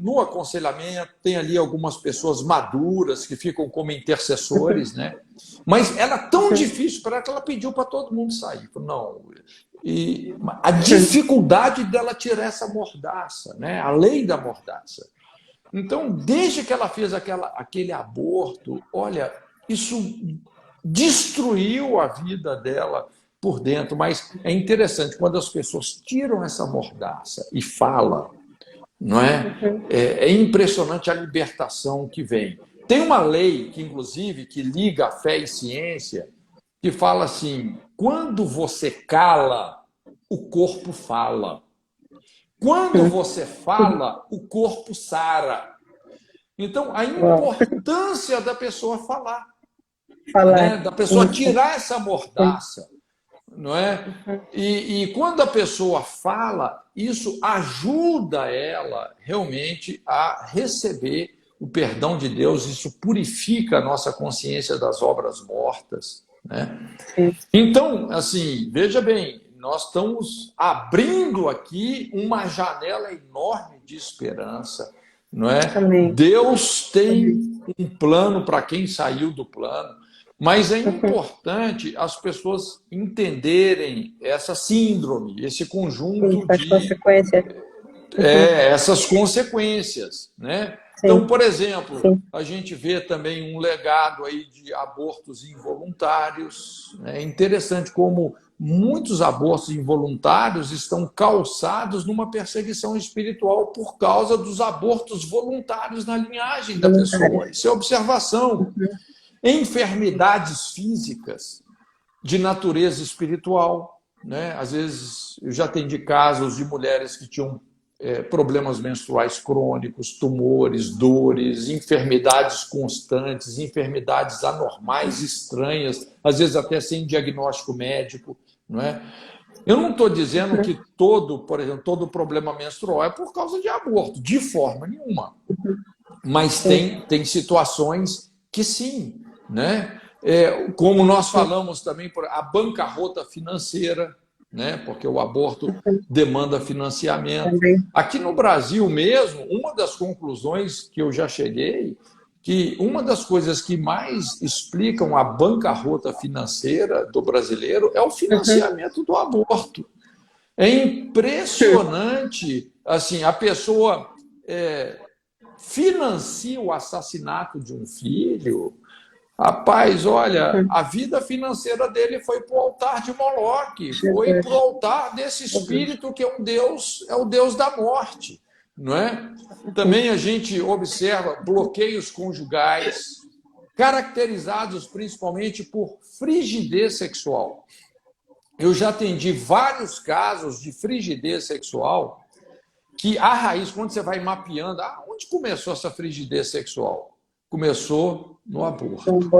no aconselhamento, tem ali algumas pessoas maduras que ficam como intercessores, né? Mas era tão difícil para ela que ela pediu para todo mundo sair. Não. E a dificuldade dela tirar essa mordaça, né? A lei da mordaça. Então, desde que ela fez aquele aborto, olha, isso destruiu a vida dela por dentro, mas é interessante, quando as pessoas tiram essa mordaça e falam, não é? É impressionante a libertação que vem. Tem uma lei, que inclusive, que liga a fé e ciência, que fala assim, quando você cala, o corpo fala. Quando você fala, o corpo sara. Então, a importância da pessoa falar. Né? Da pessoa tirar essa mordaça. Não é? E quando a pessoa fala, isso ajuda ela realmente a receber o perdão de Deus, isso purifica a nossa consciência das obras mortas, né? Então, assim, veja bem, nós estamos abrindo aqui uma janela enorme de esperança, não é? Amém. Deus tem um plano para quem saiu do plano. Mas é importante as pessoas entenderem essa síndrome, esse conjunto de consequências. essas consequências, né? Então, por exemplo, a gente vê também um legado aí de abortos involuntários. É interessante como muitos abortos involuntários estão calçados numa perseguição espiritual por causa dos abortos voluntários na linhagem da pessoa. Isso é observação. Enfermidades físicas. de natureza espiritual, né? Às vezes, eu já atendi casos de mulheres que tinham problemas menstruais crônicos, tumores, dores, enfermidades constantes, enfermidades anormais, estranhas, às vezes até sem diagnóstico médico, não é? Eu não estou dizendo que por exemplo, todo problema menstrual é por causa de aborto, de forma nenhuma. Mas tem situações que sim, né? Como nós falamos também, a bancarrota financeira, né? Porque o aborto demanda financiamento. Aqui no Brasil mesmo, uma das conclusões que eu já cheguei, que uma das coisas que mais explicam a bancarrota financeira do brasileiro é o financiamento do aborto. É impressionante, assim, a pessoa financia o assassinato de um filho. Rapaz, olha, a vida financeira dele foi para o altar de Moloque, foi para o altar desse espírito que é o Deus da morte, não é? Também a gente observa bloqueios conjugais, caracterizados principalmente por frigidez sexual. Eu já atendi vários casos de frigidez sexual que a raiz, quando você vai mapeando, onde começou essa frigidez sexual? Começou no aborto,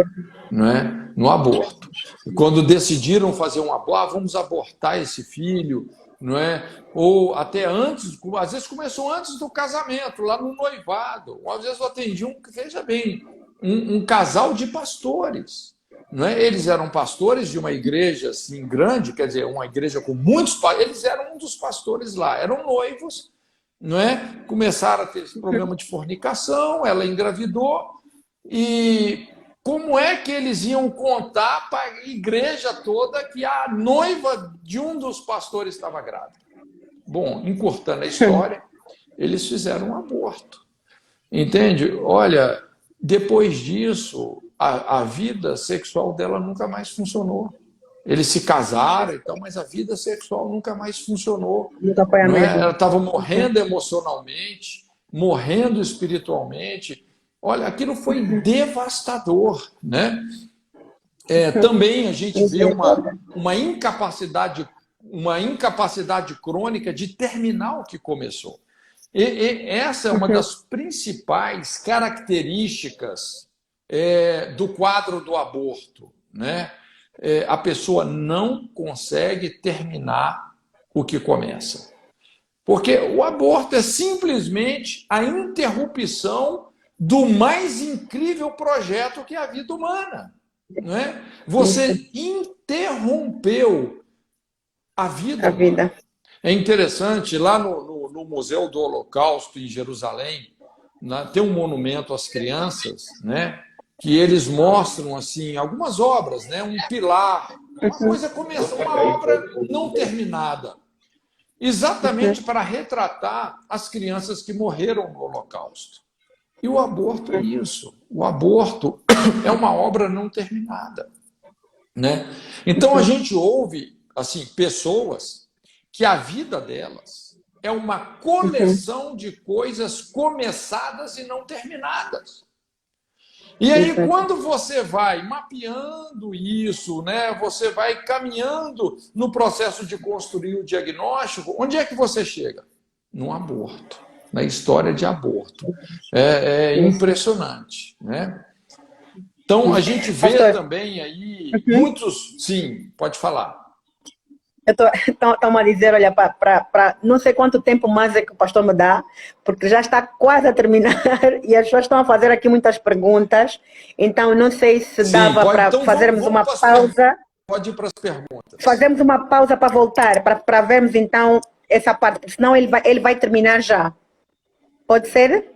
não é? No aborto. Quando decidiram fazer um aborto, vamos abortar esse filho, não é? Ou até antes, às vezes começou antes do casamento, lá no noivado. Às vezes eu atendi veja bem, um casal de pastores, não é? Eles eram pastores de uma igreja assim grande, quer dizer, uma igreja com muitos pastores. Eles eram um dos pastores lá, eram noivos, não é? Começaram a ter esse problema de fornicação, ela engravidou. E como é que eles iam contar para a igreja toda que a noiva de um dos pastores estava grávida? Bom, encurtando a história, eles fizeram um aborto. Entende? Olha, depois disso, a vida sexual dela nunca mais funcionou. Eles se casaram, então, mas a vida sexual nunca mais funcionou. Não é? Ela estava morrendo emocionalmente, morrendo espiritualmente. Olha, aquilo foi devastador, né? Também a gente vê uma incapacidade crônica de terminar o que começou. Essa é uma das principais características do quadro do aborto, né? A pessoa não consegue terminar o que começa. Porque o aborto é simplesmente a interrupção do mais incrível projeto que é a vida humana. Não é? Você interrompeu a vida humana. É interessante, lá no Museu do Holocausto, em Jerusalém, tem um monumento às crianças, né? Que eles mostram assim algumas obras, né? Um pilar, uma obra não terminada, exatamente para retratar as crianças que morreram no Holocausto. E o aborto é isso. O aborto é uma obra não terminada, né? Então a gente ouve assim pessoas que a vida delas é uma coleção de coisas começadas e não terminadas. E aí, quando você vai mapeando isso, né, você vai caminhando no processo de construir o diagnóstico, onde é que você chega? No aborto, na história de aborto. É impressionante, né? Então, a gente vê também aí muitos... Sim, pode falar. Estão a dizer, olha, para não sei quanto tempo mais é que o pastor me dá, porque já está quase a terminar e as pessoas estão a fazer aqui muitas perguntas, então não sei se dava para então fazermos uma pausa. Pode ir para as perguntas. Fazemos uma pausa para voltar, para vermos então essa parte, porque senão ele vai terminar já. Pode ser?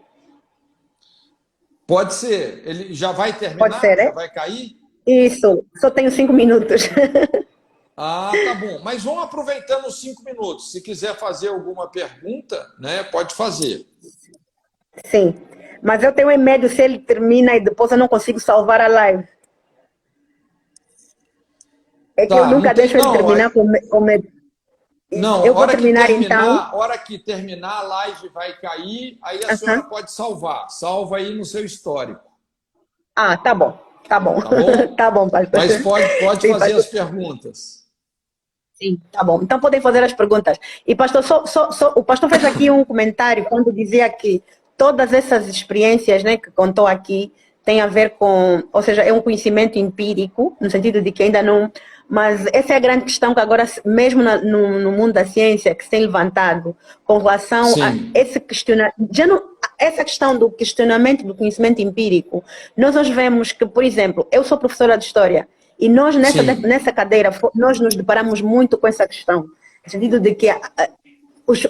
Pode ser. Ele já vai terminar? Pode ser, já vai cair? Isso, só tenho 5 minutos. Ah, tá bom. Mas vamos aproveitando os 5 minutos. Se quiser fazer alguma pergunta, né, pode fazer. Sim, mas eu tenho medo se ele termina e depois eu não consigo salvar a live. É que eu nunca deixo ele terminar com medo. Não, eu vou terminar então. A hora que terminar, a live vai cair, aí a senhora pode salvar. Salva aí no seu histórico. Ah, tá bom. Tá bom. Tá bom? Tá bom, pastor. Mas pode Sim, fazer pastor. as perguntas. Sim, tá bom. Então podem fazer as perguntas. E pastor, o pastor fez aqui um comentário quando dizia que todas essas experiências, né, que contou aqui, tem a ver com, ou seja, é um conhecimento empírico, no sentido de que ainda não, mas essa é a grande questão que agora, mesmo no mundo da ciência, que se tem levantado com relação a Sim, esse questionamento, essa questão do questionamento do conhecimento empírico. Nós hoje vemos que, por exemplo, eu sou professora de história, e nós, sim, nessa cadeira, nós nos deparamos muito com essa questão, no sentido de que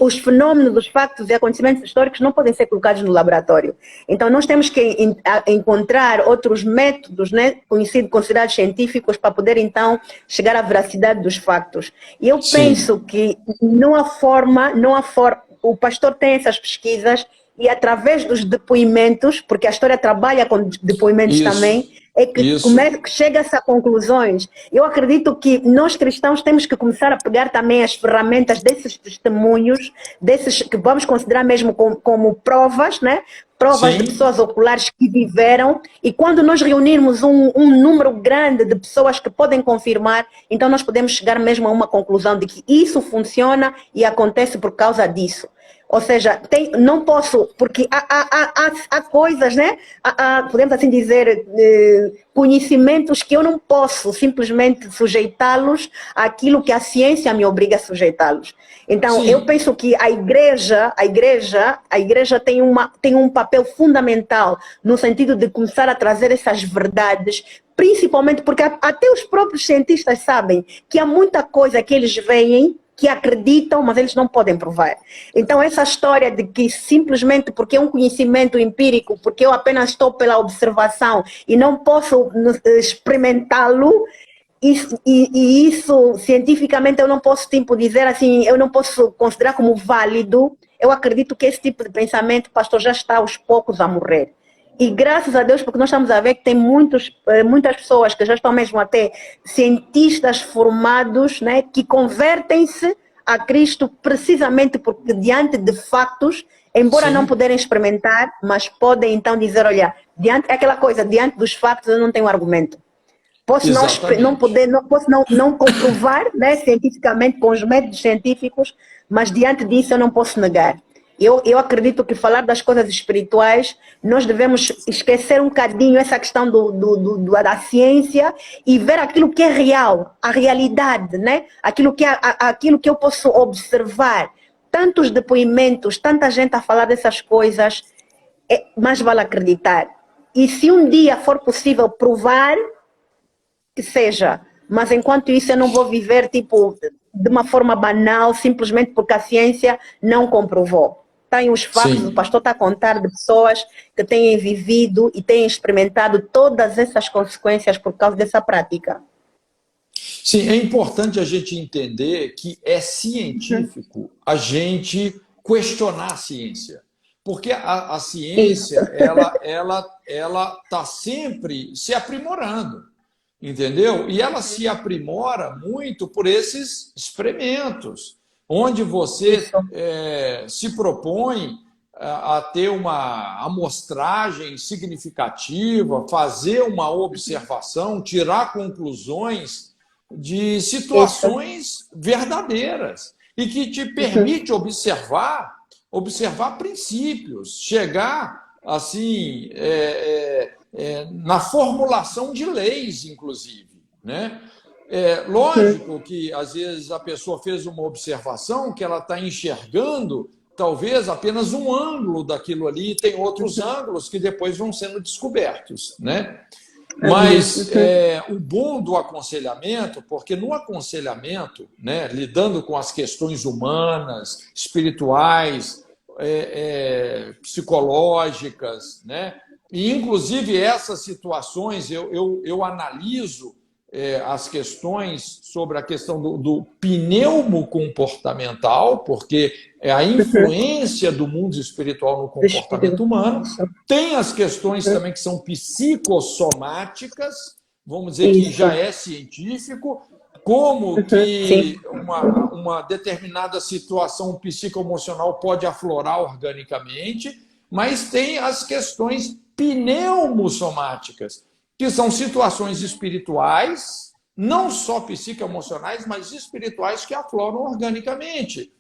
os fenômenos, os factos e acontecimentos históricos não podem ser colocados no laboratório. Então, nós temos que encontrar outros métodos, né, considerados científicos, para poder, então, chegar à veracidade dos factos. E eu penso sim. que não há forma, o pastor tem essas pesquisas e através dos depoimentos, porque a história trabalha com depoimentos Isso, também, é que isso. chega-se a conclusões. Eu acredito que nós cristãos temos que começar a pegar também as ferramentas desses testemunhos, desses que vamos considerar mesmo como provas, né? Provas de Sim, pessoas oculares que viveram, e quando nós reunirmos um número grande de pessoas que podem confirmar, então nós podemos chegar mesmo a uma conclusão de que isso funciona e acontece por causa disso. Ou seja, não posso, porque há coisas, né? Podemos assim dizer, conhecimentos que eu não posso simplesmente sujeitá-los àquilo que a ciência me obriga a sujeitá-los. Então, eu sim. penso que a igreja tem um papel fundamental no sentido de começar a trazer essas verdades, principalmente porque até os próprios cientistas sabem que há muita coisa que eles veem, que acreditam, mas eles não podem provar. Então, essa história de que simplesmente porque é um conhecimento empírico, porque eu apenas estou pela observação e não posso experimentá-lo, e isso, cientificamente, eu não posso, tipo, dizer assim, eu não posso considerar como válido. Eu acredito que esse tipo de pensamento, pastor, já está aos poucos a morrer. E graças a Deus, porque nós estamos a ver que tem muitas pessoas que já estão mesmo até cientistas formados, né, que convertem-se a Cristo precisamente porque diante de factos, embora não Sim, puderem experimentar, mas podem então dizer, olha, é aquela coisa, diante dos factos eu não tenho argumento. Posso não exatamente. poder, posso não comprovar, né, cientificamente, com os métodos científicos, mas diante disso eu não posso negar. Eu acredito que falar das coisas espirituais, nós devemos esquecer um bocadinho essa questão da ciência e ver aquilo que é real, a realidade, né? Aquilo que eu posso observar. Tantos depoimentos, tanta gente a falar dessas coisas, mais vale acreditar. E se um dia for possível provar, que seja, mas enquanto isso eu não vou viver tipo de uma forma banal, simplesmente porque a ciência não comprovou. Tem os factos, o Sim. pastor está a contar de pessoas que têm vivido e têm experimentado todas essas consequências por causa dessa prática. Sim, é importante a gente entender que é científico a gente questionar a ciência. Porque a Isso. ciência, ela está sempre se aprimorando, entendeu? E ela se aprimora muito por esses experimentos, onde você Isso. se propõe a ter uma amostragem significativa, fazer uma observação, tirar conclusões de Isso. situações verdadeiras e que te Uhum. permite observar princípios, chegar assim na formulação de leis, inclusive, né? É lógico que às vezes a pessoa fez uma observação que ela está enxergando talvez apenas um ângulo daquilo ali, e tem outros ângulos que depois vão sendo descobertos, né? Amém. Mas Uhum. o bom do aconselhamento, porque no aconselhamento, né, lidando com as questões humanas, espirituais, psicológicas, né, e inclusive essas situações eu analiso as questões sobre a questão do pneumo comportamental, porque é a Uhum. influência do mundo espiritual no Do espírito. comportamento humano. Isso. Tem as questões Uhum. também que são psicossomáticas, vamos dizer que Isso. já é científico, como Uhum. Sim. que uma determinada situação psicoemocional pode aflorar organicamente, mas tem as questões pneumosomáticas, que são situações espirituais, não só psicoemocionais, mas espirituais que afloram organicamente.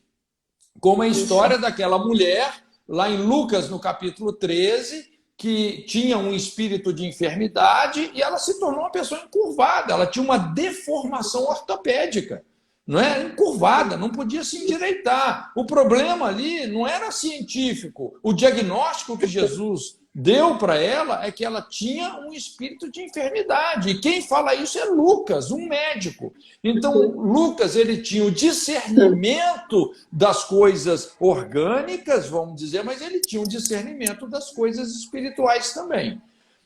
Como a história daquela mulher, lá em Lucas, no capítulo 13, que tinha um espírito de enfermidade e ela se tornou uma pessoa encurvada, ela tinha uma deformação ortopédica, não é? Encurvada, não podia se endireitar. O problema ali não era científico. O diagnóstico que Jesus deu para ela é que ela tinha um espírito de enfermidade. E quem fala isso é Lucas, um médico. Então, Lucas, ele tinha o discernimento das coisas orgânicas, vamos dizer, mas ele tinha o discernimento das coisas espirituais também.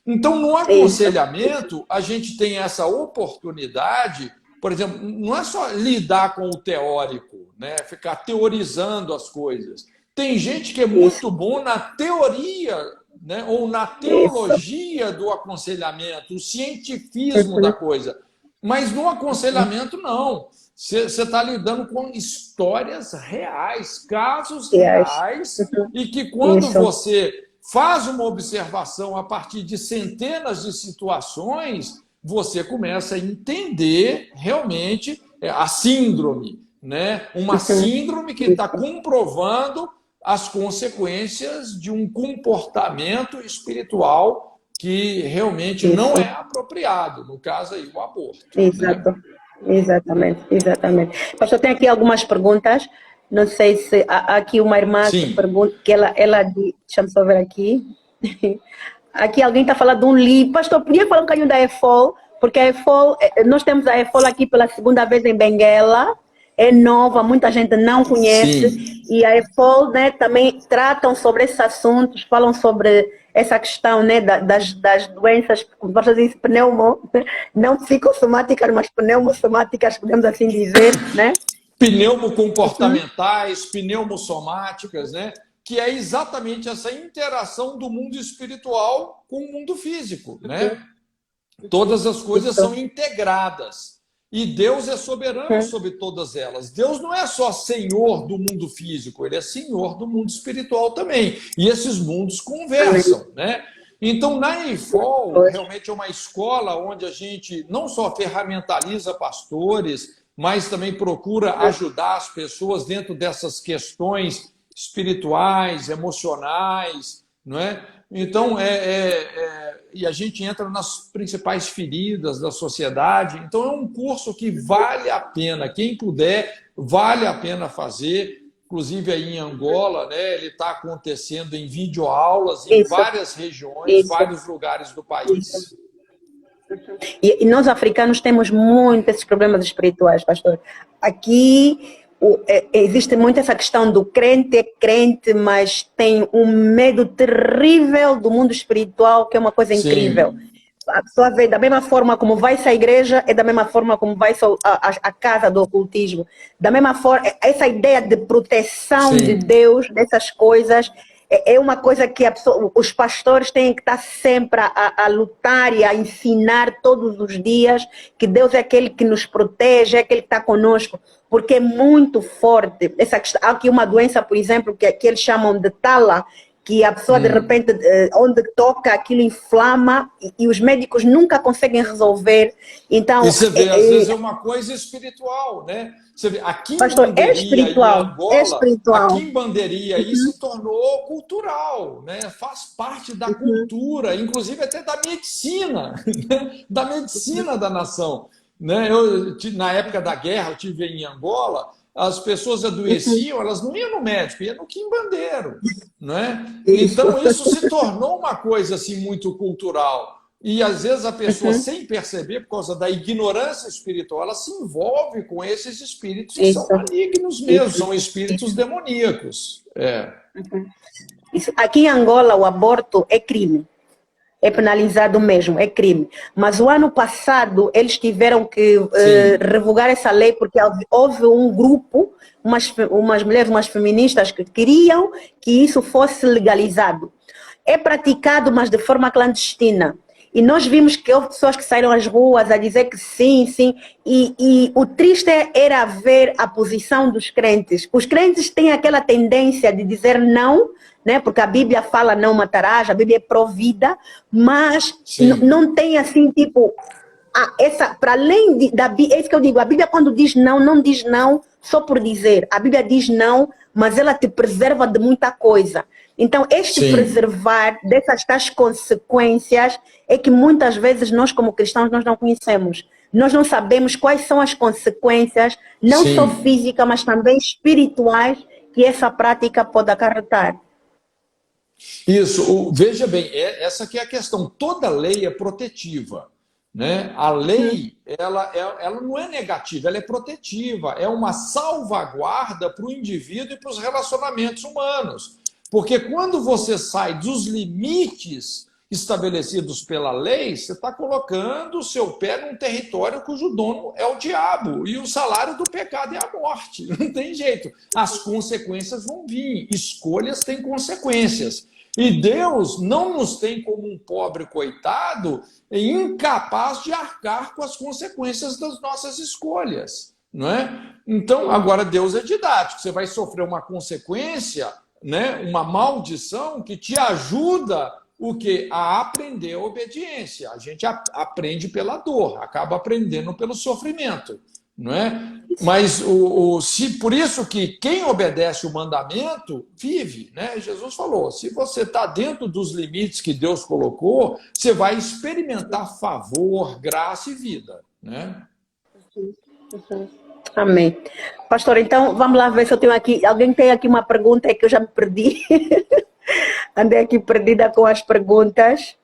Então, no aconselhamento, a gente tem essa oportunidade, por exemplo, não é só lidar com o teórico, né? Ficar teorizando as coisas. Tem gente que é muito bom na teoria, né? Ou na teologia do aconselhamento, o cientifismo da coisa. Mas no aconselhamento, não. Você está lidando com histórias reais, casos reais, e que quando você faz uma observação a partir de centenas de situações, você começa a entender realmente a síndrome, né? Uma síndrome que está comprovando as consequências de um comportamento espiritual que realmente não é apropriado, no caso aí, o aborto. Exato. Né? Exatamente. Pastor, tem aqui algumas perguntas. Não sei se há aqui uma irmã que pergunta, que ela deixa-me só ver aqui. Aqui alguém está falando de um livro. Pastor, podia falar um bocadinho da EFOL? Porque a EFOL, nós temos a EFOL aqui pela segunda vez em Benguela. É nova, muita gente não conhece. Sim. E a EFOL, né, também tratam sobre esses assuntos, falam sobre essa questão, né, das doenças, como posso dizer, não psicossomáticas, mas pneumossomáticas, podemos assim dizer, né? Pneumocomportamentais, pneumossomáticas, né? Que é exatamente essa interação do mundo espiritual com o mundo físico, né? Todas as coisas são integradas. E Deus é soberano sobre todas elas. Deus não é só senhor do mundo físico, ele é senhor do mundo espiritual também. E esses mundos conversam, né? Então, na EFOL, realmente é uma escola onde a gente não só ferramentaliza pastores, mas também procura ajudar as pessoas dentro dessas questões espirituais, emocionais, não é? Então, e a gente entra nas principais feridas da sociedade. Então, é um curso que vale a pena. Quem puder, vale a pena fazer. Inclusive, aí em Angola, né, ele está acontecendo em videoaulas em várias regiões, vários lugares do país. E nós, africanos, temos muito esses problemas espirituais, pastor. Aqui existe muito essa questão do crente é crente, mas tem um medo terrível do mundo espiritual, que é uma coisa incrível. A pessoa vê da mesma forma como vai-se à igreja, é da mesma forma como vai-se à casa do ocultismo. Da mesma forma, essa ideia de proteção de Deus, dessas coisas, é uma coisa que os pastores têm que estar sempre a lutar e a ensinar todos os dias que Deus é aquele que nos protege, é aquele que está conosco, porque é muito forte. Há aqui uma doença, por exemplo, que eles chamam de tala, que a pessoa, de repente, onde toca, aquilo inflama e os médicos nunca conseguem resolver. Então, e você vê, às vezes é uma coisa espiritual, né? Você vê, aqui pastor, em Banderia, espiritual, em Angola, espiritual. Aqui em Banderia, isso se tornou cultural, né? Faz parte da cultura, inclusive até da medicina, da medicina da nação. Né? Na época da guerra, eu estive em Angola, as pessoas adoeciam, elas não iam no médico, iam no quimbandeiro, né? Então isso se tornou uma coisa assim muito cultural. E às vezes a pessoa, sem perceber, por causa da ignorância espiritual, ela se envolve com esses espíritos que são malignos mesmo, são espíritos demoníacos. Aqui em Angola, o aborto é crime. É penalizado mesmo, é crime. Mas o ano passado eles tiveram que revogar essa lei porque houve um grupo, umas mulheres, umas feministas que queriam que isso fosse legalizado. É praticado, mas de forma clandestina. E nós vimos que houve pessoas que saíram às ruas a dizer que sim, sim. E o triste era ver a posição dos crentes. Os crentes têm aquela tendência de dizer não, né? Porque a Bíblia fala não matarás, a Bíblia é pró-vida, mas não tem assim, tipo, para além da Bíblia, é isso que eu digo, a Bíblia quando diz não, não diz não só por dizer, a Bíblia diz não, mas ela te preserva de muita coisa. Então, preservar dessas tais consequências é que muitas vezes nós como cristãos nós não conhecemos. Nós não sabemos quais são as consequências, não só físicas, mas também espirituais, que essa prática pode acarretar. Isso, veja bem, essa aqui é a questão. Toda lei é protetiva, né? A lei, ela não é negativa, ela é protetiva, é uma salvaguarda para o indivíduo e para os relacionamentos humanos. Porque quando você sai dos limites estabelecidos pela lei, você está colocando o seu pé num território cujo dono é o diabo. E o salário do pecado é a morte. Não tem jeito. As consequências vão vir. Escolhas têm consequências. E Deus não nos tem como um pobre coitado incapaz de arcar com as consequências das nossas escolhas. Não é? Então, agora Deus é didático. Você vai sofrer uma consequência, né, uma maldição que te ajuda o quê? A aprender a obediência. A gente aprende pela dor, acaba aprendendo pelo sofrimento, não é? Mas por isso que quem obedece o mandamento vive, né? Jesus falou, se você está dentro dos limites que Deus colocou, você vai experimentar favor, graça e vida, né? Amém. Pastor, então vamos lá ver se eu tenho aqui. Alguém tem aqui uma pergunta que eu já me perdi. Andei aqui perdida com as perguntas.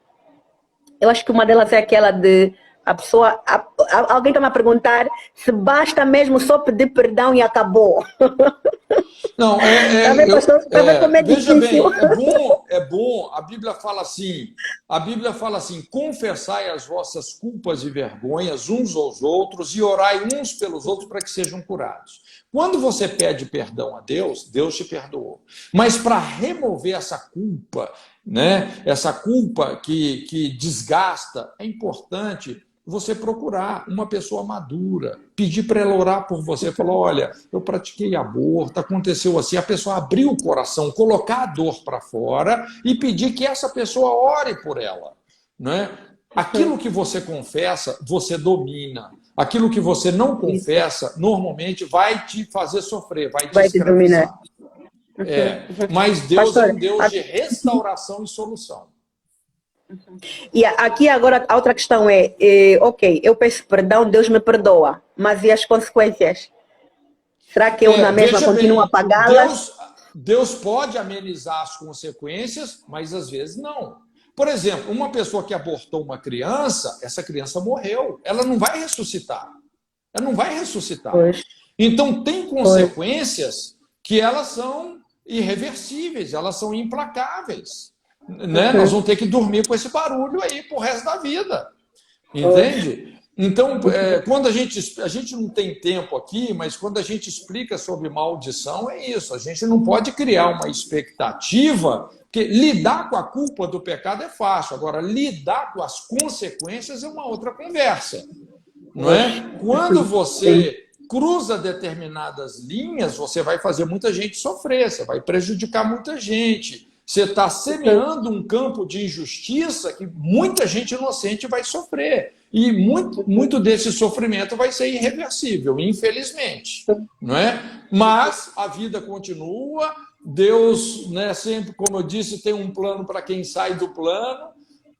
Eu acho que uma delas é aquela de a pessoa. Alguém está me a perguntar se basta mesmo só pedir perdão e acabou. Não, veja bem, é bom, a Bíblia fala assim, confessai as vossas culpas e vergonhas uns aos outros e orai uns pelos outros para que sejam curados. Quando você pede perdão a Deus, Deus te perdoou. Mas para remover essa culpa, né, essa culpa que desgasta, é importante você procurar uma pessoa madura, pedir para ela orar por você, falar, olha, eu pratiquei aborto, aconteceu assim, a pessoa abrir o coração, colocar a dor para fora e pedir que essa pessoa ore por ela, né? Aquilo que você confessa, você domina. Aquilo que você não confessa, normalmente vai te fazer sofrer, vai te escravizar. Mas Deus é um Deus de restauração e solução. E aqui agora a outra questão ok, eu peço perdão, Deus me perdoa, mas e as consequências? Será que eu na mesma continuo a pagá-las? Deus pode amenizar as consequências, mas às vezes não. Por exemplo, uma pessoa que abortou uma criança, essa criança morreu, ela não vai ressuscitar. Ela não vai ressuscitar. Então tem consequências que elas são irreversíveis, elas são implacáveis. Né? Nós vamos ter que dormir com esse barulho aí pro resto da vida. Entende? Então, quando a gente não tem tempo aqui, mas quando a gente explica sobre maldição, é isso. A gente não pode criar uma expectativa, porque lidar com a culpa do pecado é fácil. Agora, lidar com as consequências é uma outra conversa. Não é? Quando você cruza determinadas linhas, você vai fazer muita gente sofrer, você vai prejudicar muita gente. Você está semeando um campo de injustiça que muita gente inocente vai sofrer. E muito desse sofrimento vai ser irreversível, infelizmente. Não é? Mas a vida continua, Deus, né, sempre, como eu disse, tem um plano para quem sai do plano,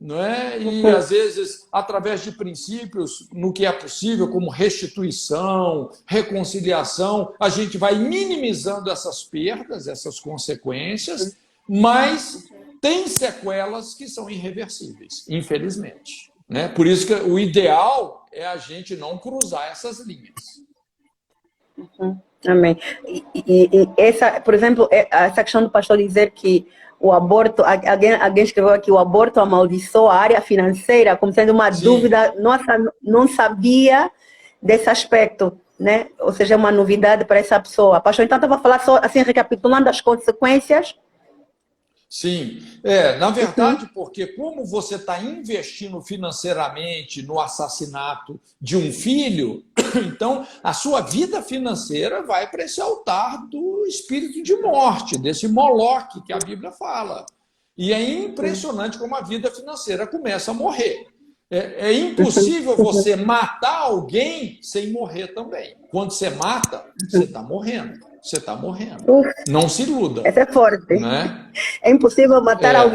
não é? E às vezes, através de princípios, no que é possível, como restituição, reconciliação, a gente vai minimizando essas perdas, essas consequências, mas tem sequelas que são irreversíveis, infelizmente. Né? Por isso que o ideal é a gente não cruzar essas linhas. Amém. E essa, por exemplo, essa questão do pastor dizer que o aborto, alguém escreveu aqui, o aborto amaldiçoa a área financeira, como sendo uma dúvida, nossa, não sabia desse aspecto, né? Ou seja, é uma novidade para essa pessoa. Pastor, então estava a falar só, assim, recapitulando as consequências. Sim, na verdade, porque como você está investindo financeiramente no assassinato de um filho, então a sua vida financeira vai para esse altar do espírito de morte, desse Moloque que a Bíblia fala. E é impressionante como a vida financeira começa a morrer. É impossível você matar alguém sem morrer também. Quando você mata, você está morrendo. Você está morrendo. Não se iluda. Essa é forte. Né? É impossível matar alguém